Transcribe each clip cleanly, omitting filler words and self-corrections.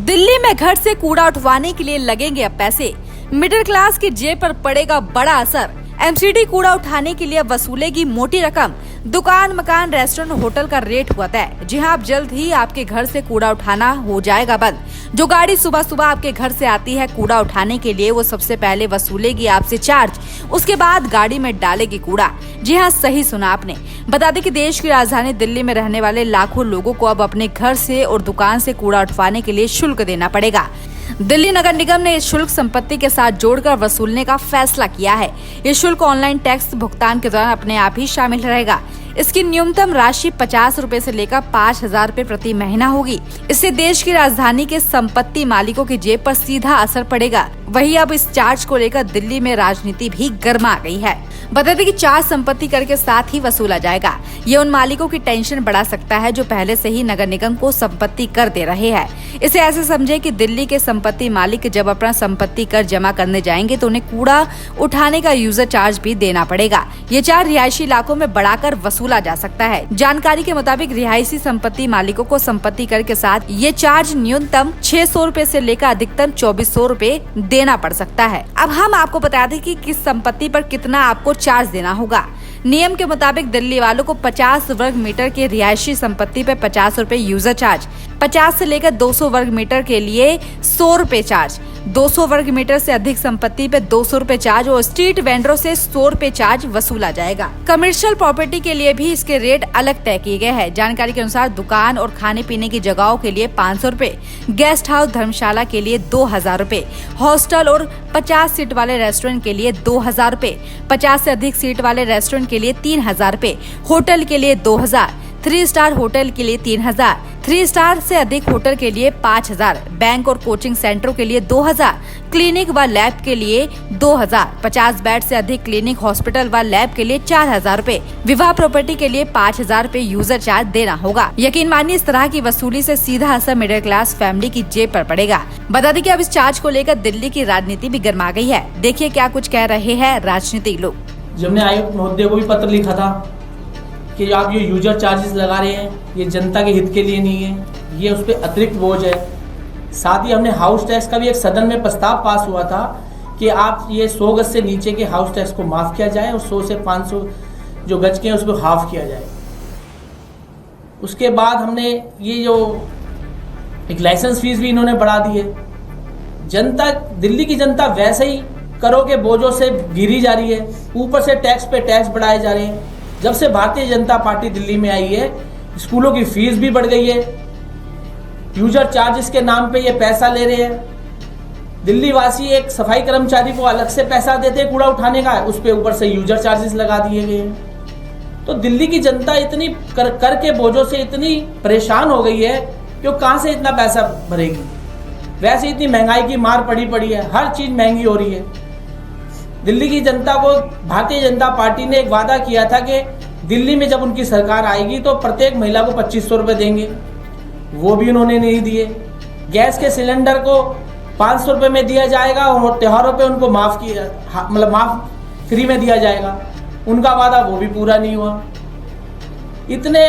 दिल्ली में घर से कूड़ा उठवाने के लिए लगेंगे अब पैसे। मिडिल क्लास की जेब पर पड़ेगा बड़ा असर। एमसीडी कूड़ा उठाने के लिए वसूलेगी मोटी रकम। दुकान, मकान, रेस्टोरेंट, होटल का रेट हुआ तय। जी हां, अब जल्द ही आपके घर से कूड़ा उठाना हो जाएगा बंद। जो गाड़ी सुबह सुबह आपके घर से आती है कूड़ा उठाने के लिए, वो सबसे पहले वसूलेगी आपसे चार्ज, उसके बाद गाड़ी में डालेगी कूड़ा। जी हां, सही सुना आपने। बता दें कि देश की राजधानी दिल्ली में रहने वाले लाखों लोगों को अब अपने घर से और दुकान से कूड़ा उठवाने के लिए शुल्क देना पड़ेगा। दिल्ली नगर निगम ने इस शुल्क संपत्ति के साथ जोड़कर वसूलने का फैसला किया है। ये शुल्क ऑनलाइन टैक्स भुगतान के दौरान अपने आप ही शामिल रहेगा। इसकी न्यूनतम राशि 50 रुपए से लेकर 5,000 रुपए प्रति महीना होगी। इससे देश की राजधानी के संपत्ति मालिकों की जेब पर सीधा असर पड़ेगा। वहीं अब इस चार्ज को लेकर दिल्ली में राजनीति भी गर्मा गई है। बता दें कि चार्ज संपत्ति कर के साथ ही वसूला जाएगा। ये उन मालिकों की टेंशन बढ़ा सकता है जो पहले से ही नगर निगम को संपत्ति कर दे रहे हैं। इसे ऐसे समझे कि दिल्ली के संपत्ति मालिक जब अपना संपत्ति कर जमा करने जाएंगे तो उन्हें कूड़ा उठाने का यूजर चार्ज भी देना पड़ेगा। ये चार्ज रिहायशी इलाकों में बढ़ाकर वसूला जा सकता है। जानकारी के मुताबिक रिहायशी संपत्ति मालिकों को संपत्ति कर के साथ ये चार्ज न्यूनतम 600 रुपए से लेकर अधिकतम 2400 रुपए देना पड़ सकता है। अब हम आपको बता दें कि किस संपत्ति पर कितना आपको चार्ज देना होगा। नियम के मुताबिक दिल्ली वालों को 50 वर्ग मीटर के रिहायशी संपत्ति पे 50 रुपए यूजर चार्ज, 50 से लेकर 200 वर्ग मीटर के लिए 100 रुपए चार्ज, 200 वर्ग मीटर से अधिक संपत्ति पे 200 रुपए चार्ज और स्ट्रीट वेंडरों से 100 रुपए चार्ज वसूला जाएगा। कमर्शियल प्रॉपर्टी के लिए भी इसके रेट अलग तय किए गए हैं। जानकारी के अनुसार दुकान और खाने पीने की जगहों के लिए 500 रुपए, गेस्ट हाउस धर्मशाला के लिए 2000 रुपए, हॉस्टल और 50 सीट वाले रेस्टोरेंट के लिए 2000 रुपए, 50 से अधिक सीट वाले रेस्टोरेंट के लिए 3000 रुपए, होटल के लिए 2000, 3 स्टार होटल के लिए 3000, 3 स्टार से अधिक होटल के लिए 5000, बैंक और कोचिंग सेंटरों के लिए 2000, क्लिनिक व लैब के लिए 2000, 50 बेड से अधिक क्लिनिक, हॉस्पिटल व लैब के लिए 4000 रुपए, विवाह प्रॉपर्टी के लिए 5000 रुपए यूजर चार्ज देना होगा। यकीन मानिए, इस तरह की वसूली से सीधा असर मिडिल क्लास फैमिली की जेब पर पड़ेगा। बता दें कि अब इस चार्ज को लेकर दिल्ली की राजनीति भी गर्मा गई है। देखिए क्या कुछ कह रहे हैं राजनीतिक लोग। जब हमने आयुक्त महोदय को भी पत्र लिखा था कि आप ये यूजर चार्जेस लगा रहे हैं, ये जनता के हित के लिए नहीं है, ये उस पर अतिरिक्त बोझ है। साथ ही हमने हाउस टैक्स का भी एक सदन में प्रस्ताव पास हुआ था कि आप ये 100 गज से नीचे के हाउस टैक्स को माफ़ किया जाए और 100 से 500 जो गज के हैं उसको हाफ किया जाए। उसके बाद हमने ये जो एक लाइसेंस फीस भी इन्होंने बढ़ा दी है। जनता, दिल्ली की जनता वैसे ही करों के बोझों से घिरी जा रही है, ऊपर से टैक्स पे टैक्स बढ़ाए जा रहे हैं। जब से भारतीय जनता पार्टी दिल्ली में आई है, स्कूलों की फीस भी बढ़ गई है, यूजर चार्जेस के नाम पे ये पैसा ले रहे हैं। दिल्ली वासी एक सफाई कर्मचारी को अलग से पैसा देते हैं कूड़ा उठाने का, उस पे ऊपर से यूजर चार्जेस लगा दिए गए हैं। तो दिल्ली की जनता इतनी कर के बोझों से इतनी परेशान हो गई है कि वो कहाँ से इतना पैसा भरेगी। वैसे इतनी महंगाई की मार पड़ी है, हर चीज महंगी हो रही है। दिल्ली की जनता को भारतीय जनता पार्टी ने एक वादा किया था कि दिल्ली में जब उनकी सरकार आएगी तो प्रत्येक महिला को 2500 रुपये देंगे, वो भी उन्होंने नहीं दिए। गैस के सिलेंडर को 500 रुपये में दिया जाएगा और त्योहारों पे उनको माफ़ फ्री में दिया जाएगा, उनका वादा वो भी पूरा नहीं हुआ। इतने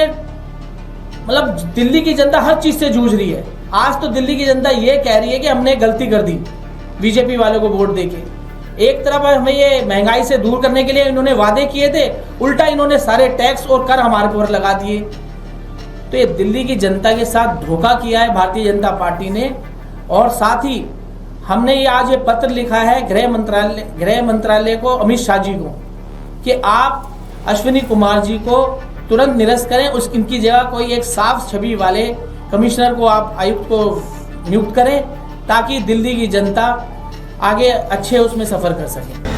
दिल्ली की जनता हर चीज़ से जूझ रही है। आज तो दिल्ली की जनता ये कह रही है कि हमने गलती कर दी बीजेपी वालों को वोट देके। एक तरफ हमें ये महंगाई से दूर करने के लिए इन्होंने वादे किए थे, उल्टा इन्होंने सारे टैक्स और कर हमारे ऊपर लगा दिए। तो ये दिल्ली की जनता के साथ धोखा किया है भारतीय जनता पार्टी ने। और साथ ही हमने ये आज ये पत्र लिखा है गृह मंत्रालय को, अमित शाह जी को, कि आप अश्विनी कुमार जी को तुरंत निरस्त करें, इनकी जगह कोई एक साफ छवि वाले कमिश्नर को आप आयुक्त को नियुक्त करें, ताकि दिल्ली की जनता आगे अच्छे उसमें सफर कर सके।